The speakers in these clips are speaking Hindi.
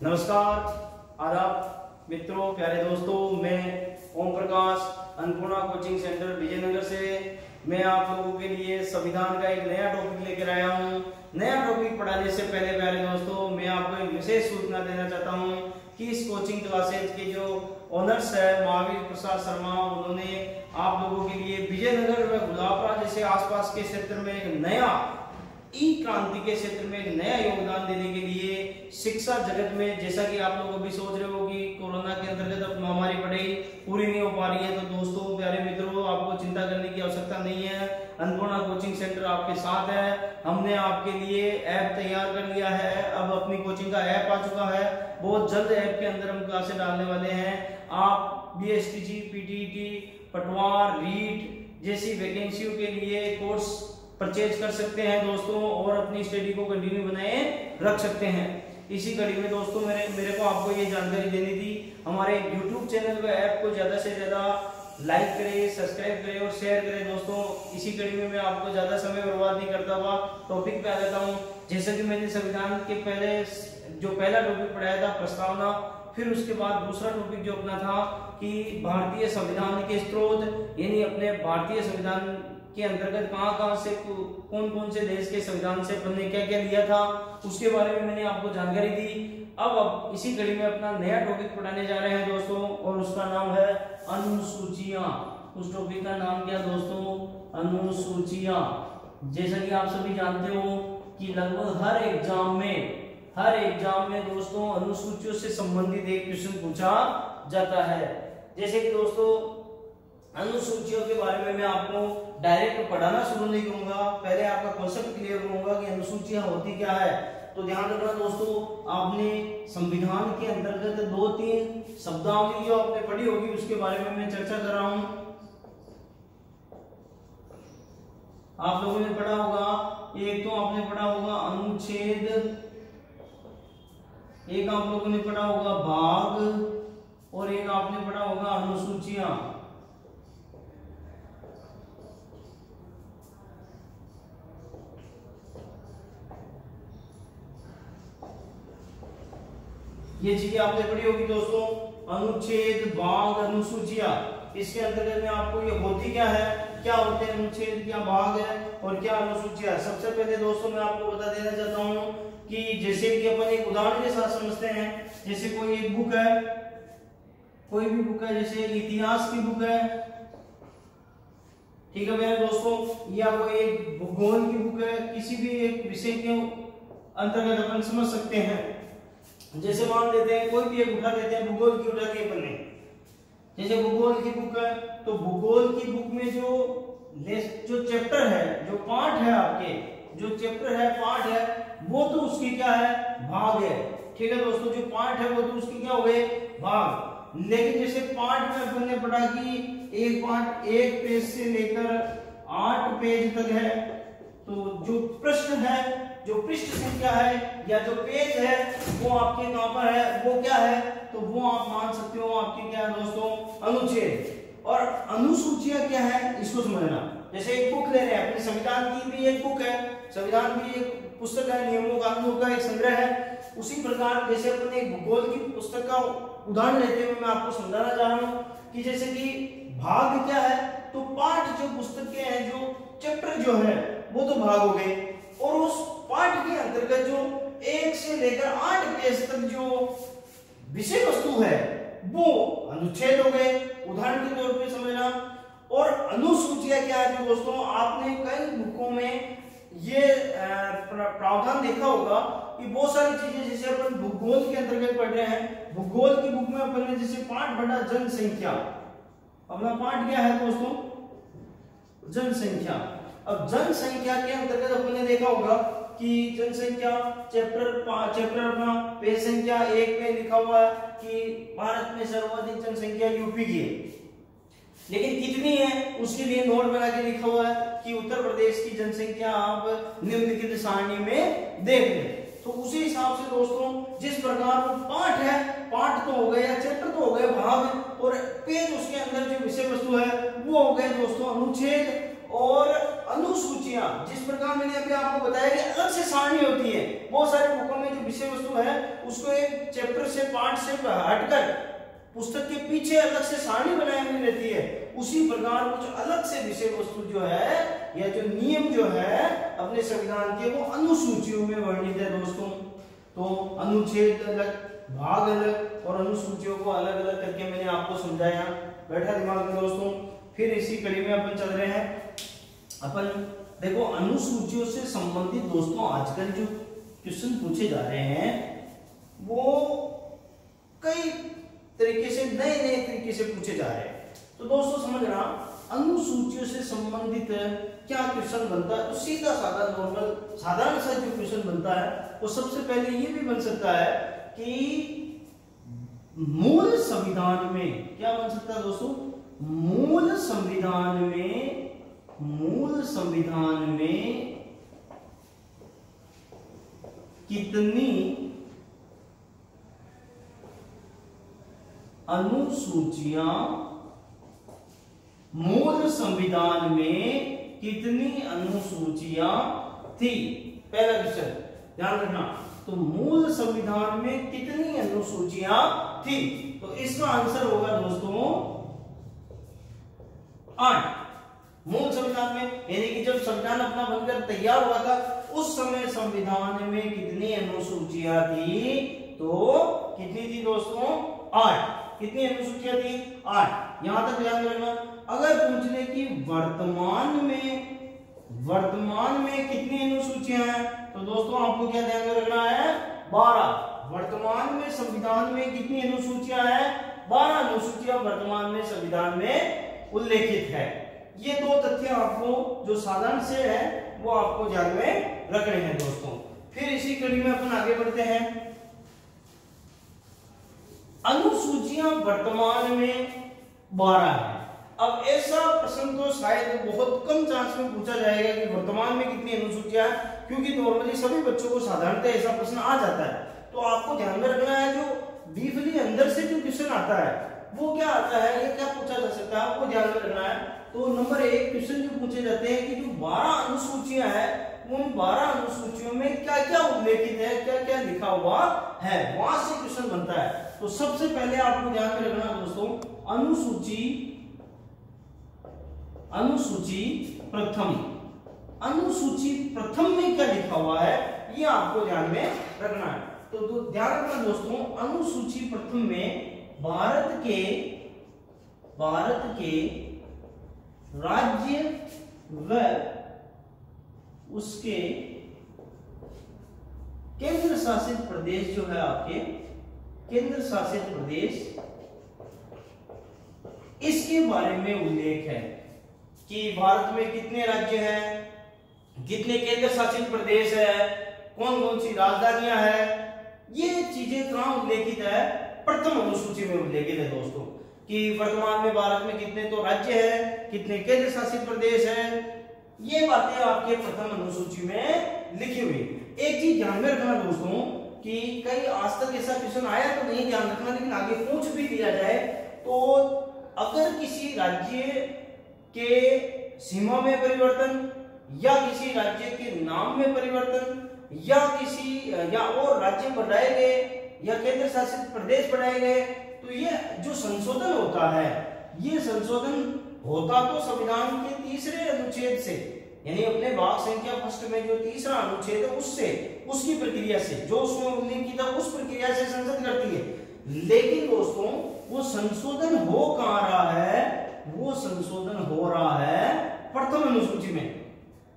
नमस्कार, आदाब मित्रों, प्यारे दोस्तों। मैं ओम प्रकाश अन्नपूर्णा कोचिंग सेंटर विजयनगर से मैं आप लोगों के लिए संविधान का एक नया टॉपिक लेकर आया हूं। नया टॉपिक पढ़ाने से पहले प्यारे दोस्तों, मैं आपको एक विशेष सूचना देना चाहता हूं कि इस कोचिंग क्लासेज के जो ओनर्स है महावीर प्रसाद शर्मा, उन्होंने आप लोगों के लिए विजयनगर व गुलाबपुरा जैसे आसपास के क्षेत्र में एक नया ई क्रांति के क्षेत्र में एक नया योगदान देने के लिए शिक्षा जगत में, जैसा कि आप लोग अभी सोच रहे हो कि कोरोना के अंतर्गत अब हमारी पढ़ाई पूरी नहीं हो पा रही है, तो दोस्तों प्यारे मित्रों, आपको चिंता करने की आवश्यकता नहीं है। अन्नपूर्णा कोचिंग सेंटर आपके साथ है। हमने आपके लिए ऐप तैयार कर लिया है। अब अपनी कोचिंग का ऐप आ चुका है। बहुत जल्द ऐप के अंदर हम क्लासें डालने वाले हैं। आप BSTG, PTET, पटवार, रीट जैसी वैकेंसियों के लिए कोर्स परचेज कर सकते हैं दोस्तों, और अपनी स्टडी को कंटिन्यू बनाए रख सकते हैं। इसी कड़ी में दोस्तों मेरे को आपको ये जानकारी देनी थी। हमारे YouTube चैनल व ऐप को ज्यादा से ज्यादा लाइक करें, सब्सक्राइब करें और शेयर करें दोस्तों। इसी कड़ी में मैं आपको ज्यादा समय बर्बाद नहीं करता हुआ टॉपिक पे आ जाता हूँ। जैसे कि मैंने संविधान के पहला टॉपिक पढ़ाया था प्रस्तावना, फिर उसके बाद दूसरा टॉपिक जो अपना था कि भारतीय संविधान के स्रोत, यानी अपने भारतीय संविधान के अंतर्गत कहां से कौन से देश के संविधान से अपन ने क्या क्या लिया था, उसके बारे में मैंने आपको जानकारी दी। अब इसी कड़ी में अपना नया टॉपिक पढ़ाने जा रहे हैं दोस्तों, और उसका नाम है अनुसूचियां। उस टॉपिक का नाम क्या दोस्तों? अनुसूचियां। जैसा कि आप सभी जानते हो कि लगभग हर एग्जाम में दोस्तों अनुसूचियों से संबंधित एक क्वेश्चन पूछा जाता है। जैसे कि दोस्तों अनुसूचियों के बारे में मैं आपको डायरेक्ट पढ़ाना शुरू नहीं करूंगा, पहले आपका कॉन्सेप्ट क्लियर करूंगा कि अनुसूचियां होती क्या है। तो ध्यान रखना दोस्तों, आपने संविधान के अंतर्गत 2-3 शब्दावली जो आपने पढ़ी होगी उसके बारे में मैं चर्चा कर रहा हूं। आप लोगों ने पढ़ा होगा, एक तो आपने पढ़ा होगा अनुच्छेद, एक आप लोगों ने पढ़ा होगा भाग, और एक आपने पढ़ा होगा अनुसूचियां। ये चीजें आपने पढ़ी होगी दोस्तों, अनुच्छेद, भाग, अनुसूचियां। इसके अंतर्गत में आपको ये होती क्या है, क्या होते हैं अनुच्छेद, क्या भाग है और क्या अनुसूचियां। सबसे पहले दोस्तों मैं आपको बता देना चाहता हूं कि जैसे कि अपन एक उदाहरण के साथ समझते हैं। जैसे कोई एक बुक है, कोई भी बुक है, जैसे इतिहास की बुक है, ठीक है मेरे दोस्तों, या कोई एक भूगोल की बुक है, किसी भी एक विषय के अंतर्गत अपन समझ सकते हैं। जैसे मान लेते हैं कोई भी एक उठा लेते हैं, भूगोल की उठा दी अपन ने। जैसे भूगोल की बुक है, तो भूगोल की बुक में जो चैप्टर है, जो पार्ट है, आपके जो चैप्टर है, पार्ट है, वो तो उसकी क्या है, भाग है। ठीक है दोस्तों, जो पार्ट है वो तो उसकी क्या हो गए, भाग। लेकिन जैसे पार्ट में अपन ने पढ़ा कि एक पार्ट 1 पेज से लेकर 8 पेज तक है, तो जो प्रश्न है, जो पृष्ठ संख्या है या जो पेज है वो आपके कहां पर है, वो क्या है, तो वो आप मान सकते हो आपके क्या है दोस्तों, अनुच्छेद। और अनुसूचियां क्या है इसको समझना। जैसे एक बुक ले रहे हैं, अपने संविधान की भी एक बुक है, संविधान भी एक पुस्तक है, नियमों कानूनों का एक संग्रह है। उसी प्रकार जैसे अपने एक भूगोल की पुस्तक का उदाहरण लेते हुए मैं आपको समझाना चाह रहा हूं कि जैसे कि भाग क्या है, तो पाठ जो पुस्तक के हैं, जो चैप्टर जो है वो तो भाग हो गए, और उस पाठ के अंतर्गत जो 1 से लेकर 8 पेज तक जो विषय वस्तु है वो अनुच्छेद हो गए, उदाहरण के तौर पे समझना। और अनुसूचियां क्या है दोस्तों, आपने कई बुकों में ये प्रावधान देखा होगा कि बहुत सारी चीजें जैसे अपन भूगोल के अंतर्गत पढ़ रहे हैं, भूगोल की बुक में अपन ने जैसे पाठ पढ़ा जनसंख्या। अपना पाठ क्या है दोस्तों, जनसंख्या। अब जनसंख्या के अंतर्गत अपन ने देखा होगा कि जनसंख्या चैप्टर अपना पेज संख्या 1 पे लिखा हुआ है कि भारत में सर्वाधिक जनसंख्या यूपी की है, लेकिन कितनी है उसके लिए नोट बना के लिखा हुआ है कि उत्तर प्रदेश की जनसंख्या आप निम्नलिखित सारणी में देख लें। तो उसी हिसाब से दोस्तों जिस प्रकार पाठ है, पाठ तो हो गया, चैप्टर तो हो गए भाग, और पेज उसके अंदर जो विषय वस्तु है वो हो गए दोस्तों अनुच्छेद। और अनुसूचियां जिस प्रकार मैंने अभी आपको बताया कि अलग से सारणी होती है, बहुत सारे बुकों में जो विषय वस्तु वस्तु है उसको एक चैप्टर से पार्ट से हटकर पुस्तक के पीछे अलग से सारणी बनाई हुई रहती है, उसी प्रकार कुछ अलग से विषय वस्तु जो है या जो नियम जो है अपने संविधान के वो अनुसूचियों में वर्णित है दोस्तों। तो अनुच्छेद अलग, भाग अलग और अनुसूचियों को अलग अलग करके मैंने आपको समझाया, बैठा दिमाग में दोस्तों। फिर इसी कड़ी में अपन चल रहे हैं। अपन देखो अनुसूचियों से संबंधित दोस्तों आजकल जो क्वेश्चन पूछे जा रहे हैं वो कई तरीके से नए नए तरीके से पूछे जा रहे हैं। तो दोस्तों समझना, अनुसूचियों से संबंधित क्या क्वेश्चन बनता है, तो सीधा साधा नॉर्मल साधारण सा जो क्वेश्चन बनता है वो सबसे पहले ये भी बन सकता है कि मूल संविधान में क्या बन सकता है दोस्तों, मूल संविधान में कितनी अनुसूचियां, मूल संविधान में कितनी अनुसूचियां थी। पहला क्वेश्चन ध्यान रखना, तो मूल संविधान में कितनी अनुसूचियां थी, तो इसका आंसर होगा दोस्तों 8। मूल संविधान में यानी कि जब संविधान अपना बनकर तैयार हुआ था उस समय संविधान में कितनी अनुसूचियां थी, तो कितनी थी दोस्तों 8। कितनी अनुसूचियां थी 8। यहां तक ध्यान रखना। अगर पूछ ले कि वर्तमान में कितनी अनुसूचियां हैं, तो दोस्तों आपको क्या ध्यान में रखना है 12। वर्तमान में संविधान में कितनी अनुसूचियां हैं, 12 अनुसूचियां वर्तमान में संविधान में उल्लेखित है। ये दो तथ्य आपको जो साधारण से है वो आपको ध्यान में रखने हैं दोस्तों। फिर इसी कड़ी में अपन आगे बढ़ते हैं। अनुसूचियां वर्तमान में 12 है। अब ऐसा प्रश्न तो शायद बहुत कम चांस में पूछा जाएगा कि वर्तमान में कितनी अनुसूचियां हैं, क्योंकि नॉर्मली सभी बच्चों को साधारणतः ऐसा प्रश्न आ जाता है। तो आपको ध्यान में रखना है जो डीपली अंदर से जो क्वेश्चन आता है वो क्या आता है, ये क्या पूछा जा सकता है, आपको ध्यान में रखना है। तो नंबर 1 क्वेश्चन जो पूछे जाते हैं कि जो 12 अनुसूचियां हैं उन 12 अनुसूचियों में क्या क्या उल्लेखित है, क्या क्या लिखा हुआ है, वहां से क्वेश्चन बनता है। तो सबसे पहले आपको ध्यान में रखना दोस्तों, अनुसूची प्रथम में क्या लिखा हुआ है ये आपको ध्यान में रखना है। तो ध्यान रखना दोस्तों, अनुसूची प्रथम में भारत के राज्य व उसके केंद्र शासित प्रदेश जो है आपके केंद्र शासित प्रदेश, इसके बारे में उल्लेख है कि भारत में कितने राज्य हैं, कितने केंद्र शासित प्रदेश है, कौन कौन सी राजधानियां हैं, ये चीजें कहां उल्लेखित है, प्रथम अनुसूची में उल्लेखित है दोस्तों। कि वर्तमान में भारत में कितने तो राज्य हैं, कितने केंद्र शासित प्रदेश हैं, ये बातें आपके प्रथम अनुसूची में लिखी हुई। एक चीज ध्यान में रखना दोस्तों कि कई आज तक ऐसा क्वेश्चन आया तो नहीं ध्यान रखना, लेकिन आगे पूछ भी दिया जाए तो अगर किसी राज्य के सीमा में परिवर्तन या किसी राज्य के नाम में परिवर्तन या और राज्य बढ़ाए गए या केंद्र शासित प्रदेश बढ़ाए गए, तो ये जो संशोधन होता है ये संशोधन होता तो संविधान के 3रे अनुच्छेद से, यानी अपने भाग संख्या फर्स्ट में जो 3रा अनुच्छेद है उससे, उसकी प्रक्रिया से, जो उसमें उल्लेख की था उस प्रक्रिया से संसद करती है। लेकिन दोस्तों वो संशोधन हो कहां रहा है, वो संशोधन हो रहा है प्रथम अनुसूची में।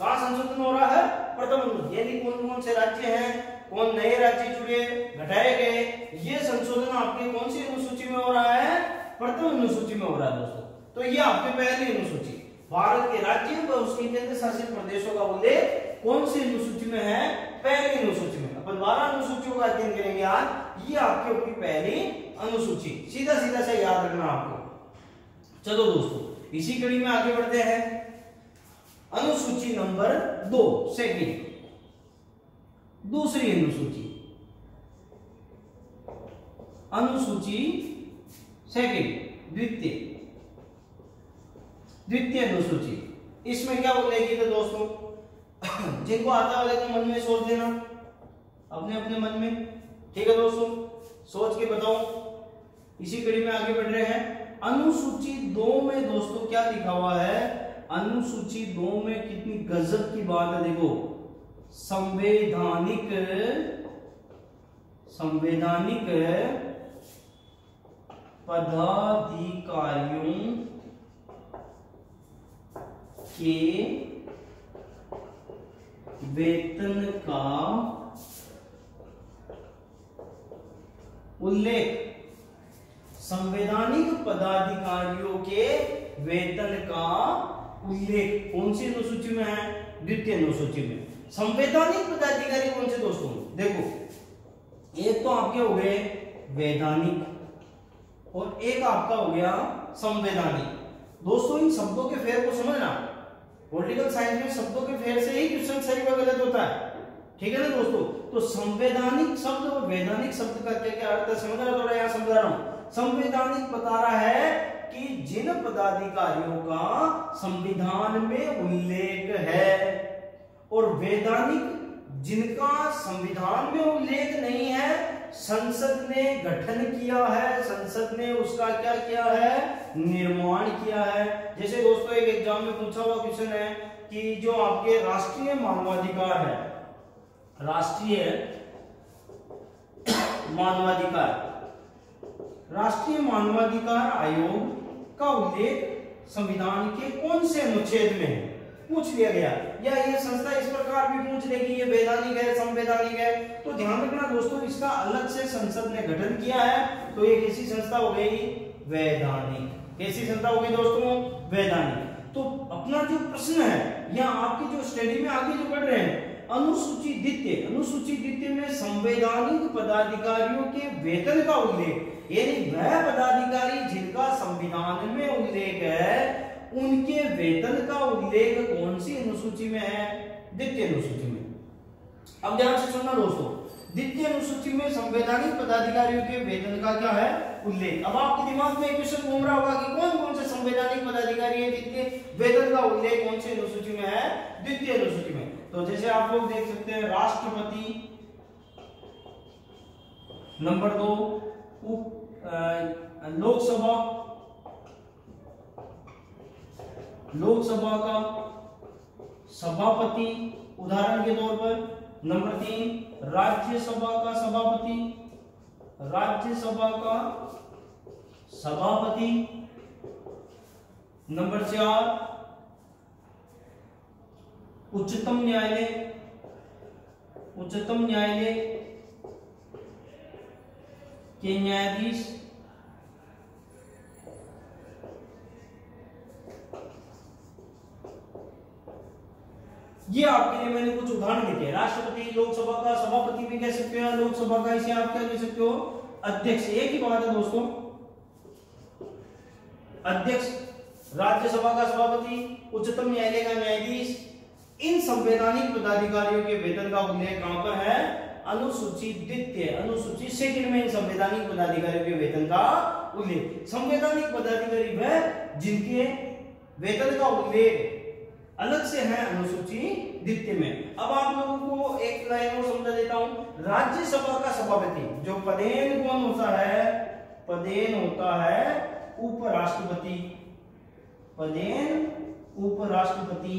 कहां संशोधन हो रहा है, प्रथम अनुसूची, यानी कौन कौन से राज्य हैं, कौन नए राज्य जुड़े, घटाए गए, ये संशोधन आपके कौन सी अनुसूची में हो रहा है, प्रथम अनुसूची में हो रहा है दोस्तों। तो ये आपके पहली अनुसूची, भारत के राज्य व उसके केंद्र शासित प्रदेशों का उल्लेख कौन सी अनुसूची में है, पहली अनुसूची में। अपन 12 अनुसूचियों का अध्ययन करेंगे आज, ये आपके अपनी पहली अनुसूची, सीधा सीधा से याद रखना आपको। चलो दोस्तों इसी कड़ी में आगे बढ़ते हैं। अनुसूची नंबर 2 सेकंड, दूसरी अनुसूची सेकंड, द्वितीय अनुसूची। इसमें क्या उल्लेखित है दोस्तों, जिनको आता है वाले को मन में सोच लेना अपने अपने मन में। ठीक है दोस्तों, सोच के बताओ। इसी कड़ी में आगे बढ़ रहे हैं। अनुसूची 2 में दोस्तों क्या लिखा हुआ है? अनुसूची 2 में कितनी गजब की बात है, देखो। संवैधानिक पदाधिकारियों के वेतन का उल्लेख, संवैधानिक पदाधिकारियों के वेतन का उल्लेख कौन सी अनुसूची में है? द्वितीय अनुसूची में। संवैधानिक पदाधिकारी कौन से दोस्तों? देखो, एक तो आपके हो गए वैधानिक और एक आपका हो गया संवैधानिक। दोस्तों इन शब्दों के फेर को समझना, पॉलिटिकल साइंस में शब्दों के फेर से ही क्वेश्चन सही व गलत होता है, ठीक है ना दोस्तों। तो संवैधानिक शब्द और वैधानिक शब्द का क्या क्या अर्थ है समझ रहा? थोड़ा यहाँ समझा रहा हूं। संवैधानिक बता रहा है कि जिन पदाधिकारियों का संविधान में उल्लेख है, और वैधानिक जिनका संविधान में उल्लेख नहीं है, संसद ने गठन किया है, संसद ने उसका क्या किया है? निर्माण किया है। जैसे दोस्तों एक एग्जाम में पूछा हुआ क्वेश्चन है कि जो आपके राष्ट्रीय मानवाधिकार है, राष्ट्रीय मानवाधिकार आयोग का उल्लेख संविधान के कौन से अनुच्छेद में है, पूछ लिया गया। या ये संस्था इस प्रकार भी पूछ लेगी ये वैधानिक है, संवैधानिक है, तो ध्यान रखना दोस्तों इसका अलग से संसद ने गठन किया है, तो ये कैसी संस्था हो गई? वैधानिक। कैसी संस्था हो गई दोस्तों? वैधानिक। तो अपना जो प्रश्न है या आपकी जो स्टडी में आगे जो बढ़ रहे हैं, अनुसूची द्वितीय में संवैधानिक पदाधिकारियों के वेतन का उल्लेख, यानी वह पदाधिकारी जिनका संविधान में उल्लेख है, उनके वेतन का उल्लेख कौन सी अनुसूची में है? द्वितीय अनुसूची में। अब ध्यान से सुनना दोस्तों, द्वितीय अनुसूची में संवैधानिक पदाधिकारियों के वेतन का क्या है? उल्लेख। अब आपके दिमाग में एक क्वेश्चन घूम रहा होगा कि कौन कौन से संवैधानिक पदाधिकारी हैं जिनके वेतन का उल्लेख कौन सी अनुसूची में है? द्वितीय अनुसूची में। तो जैसे आप लोग देख सकते हैं, राष्ट्रपति, नंबर 2 लोकसभा का सभापति उदाहरण के तौर पर, नंबर 3 राज्यसभा का सभापति, नंबर 4 उच्चतम न्यायालय के न्यायाधीश, ये आपके लिए मैंने कुछ उदाहरण लिखे हैं। राष्ट्रपति, लोकसभा का सभापति भी कह सकते हो, लोकसभा का इसे आप क्या कह सकते हो? अध्यक्ष। एक ही बात है दोस्तों, अध्यक्ष, राज्यसभा का सभापति, उच्चतम न्यायालय का न्यायाधीश, इन संवैधानिक पदाधिकारियों के वेतन का उल्लेख कहां पर है? अनुसूची द्वितीय, अनुसूची सेकंड में इन संवैधानिक पदाधिकारियों के वेतन का उल्लेख। संवैधानिक पदाधिकारी वह जिनके वेतन का उल्लेख अलग से है अनुसूची द्वितीय में। अब आप लोगों को एक लाइन और समझा देता हूं। राज्यसभा का सभापति जो पदेन कौन होता है? पदेन होता है उपराष्ट्रपति, पदेन उपराष्ट्रपति।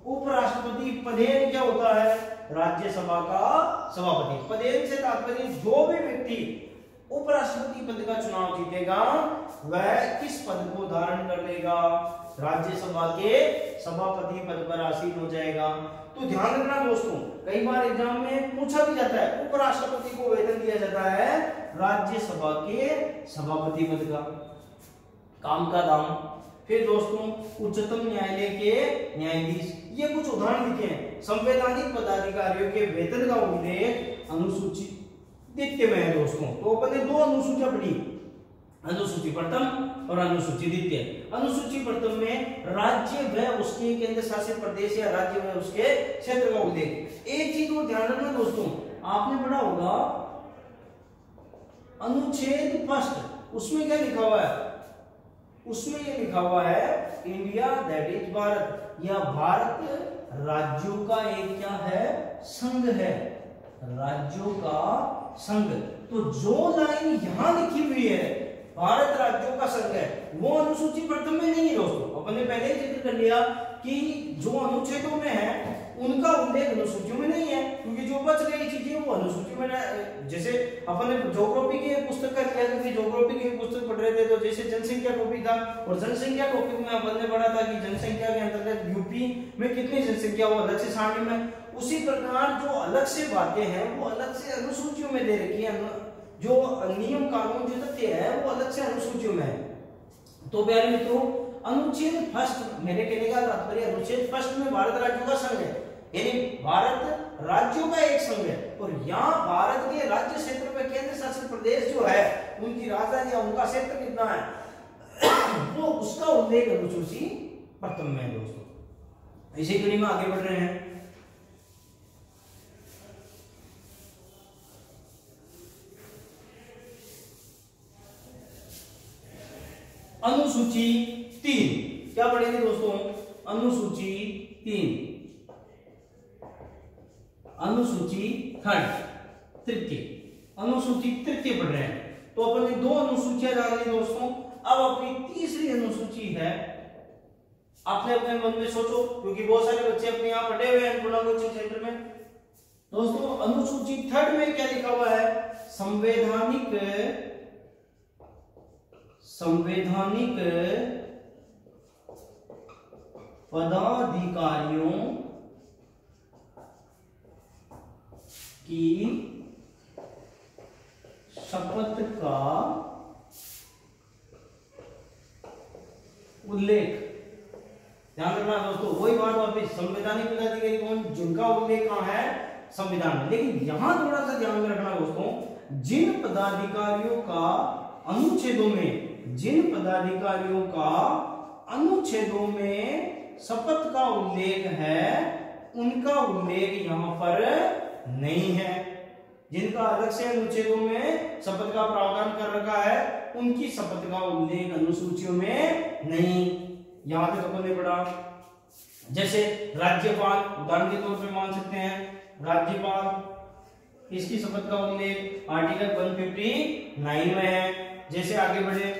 उपराष्ट्रपति पदेन क्या होता है? राज्यसभा का सभापति। पदेन से तात्पर्य जो भी व्यक्ति उपराष्ट्रपति पद का चुनाव जीतेगा वह किस पद को धारण कर लेगा? राज्यसभा के सभापति पद पर आसीन हो जाएगा। तो ध्यान रखना दोस्तों, कई बार एग्जाम में पूछा भी जाता है, उपराष्ट्रपति को वेतन दिया जाता है राज्यसभा के सभापति पद का, काम का दाम। फिर दोस्तों उच्चतम न्यायालय के न्यायाधीश, ये कुछ उदाहरण लिखे हैं। संवैधानिक पदाधिकारियों के वेतन का उल्लेख अनुसूची द्वितीय में है दोस्तों। तो अपन ने 2 अनुसूचियां पढ़ी, अनुसूची प्रथम और अनुसूची द्वितीय। अनुसूची प्रथम में राज्य व उसके केंद्र शासित प्रदेश या राज्य व उसके क्षेत्र का उल्लेख। एक चीज को ध्यान रखना दोस्तों, आपने पढ़ा होगा अनुच्छेद 1, उसमें क्या लिखा हुआ है? उसमें ये लिखा हुआ है इंडिया दैट इज भारत, या भारत राज्यों का एक क्या है? संघ है। राज्यों का संघ। तो जो लाइन यहां लिखी हुई है भारत राज्यों का संघ है, वो अनुसूची प्रथम में नहीं है दोस्तों। अपन ने पहले ही जिक्र कर लिया कि जो अनुच्छेदों में है उनका उल्लेख अनुसूचियों में नहीं है, क्योंकि जो बच गई चीजें वो अनुसूची में। जैसे अपन ने ज्योग्राफी की पुस्तक का लिया, क्योंकि ज्योग्राफी की पुस्तक पढ़ रहे थे, तो जैसे जनसंख्या टॉपिक था, और जनसंख्या टॉपिक में अपन ने पढ़ा था कि जनसंख्या के अंतर्गत यूपी में कितनी जनसंख्या वो अलग से सारणी में, उसी प्रकार जो अलग से बातें हैं वो अलग से अनुसूचियों में दे रखी है, जो नियम कानून जो तथ्य है वो अलग से अनुसूचियों में है। तो प्यारे मित्रों, अनुच्छेद फर्स्ट, मेरे कहने का तात्पर्य अनुच्छेद फर्स्ट में भारत राज्यों का संघ है, यानी भारत राज्यों का एक संघ है, और यहाँ भारत के राज्य क्षेत्र में केंद्र शासित प्रदेश जो है उनकी राजधानी या उनका क्षेत्र कितना है वो उसका उल्लेख अनुसूची प्रथम में है दोस्तों। इसी कड़ी में आगे बढ़ रहे हैं। अनुसूची 3 क्या पढ़ेंगे दोस्तों? अनुसूची 3, अनुसूची तृतीय, अनुसूची तृतीय पढ़ रहे हैं। तो अपन ने 2 अनुसूचियां डाल दी दोस्तों। अब अपनी तीसरी अनुसूची है, आपने अपने मन में सोचो, क्योंकि बहुत सारे बच्चे अपने यहाँ पढ़े हुए हैं अन्नपूर्णा कोचिंग सेंटर में। दोस्तों अनुसूची 3 में क्या लिखा हुआ है? संवैधानिक पदाधिकारियों की शपथ का उल्लेख। ध्यान रखना दोस्तों, वही बात वापिस, संवैधानिक पदाधिकारी कौन, जिनका उल्लेख कहां है? संविधान में। लेकिन यहां थोड़ा सा ध्यान में रखना दोस्तों, जिन पदाधिकारियों का अनुच्छेदों में, जिन पदाधिकारियों का अनुच्छेदों में शपथ का उल्लेख है उनका उल्लेख यहां पर नहीं है। जिनका अलग से अनुच्छेदों में शपथ का प्रावधान कर रखा है उनकी शपथ का उल्लेख अनुसूचियों में नहीं। यहां तक अपन ने पढ़ा। जैसे राज्यपाल, उदाहरण के तौर पे मान सकते हैं राज्यपाल, इसकी शपथ का उल्लेख आर्टिकल 159 में है। जैसे आगे बढ़े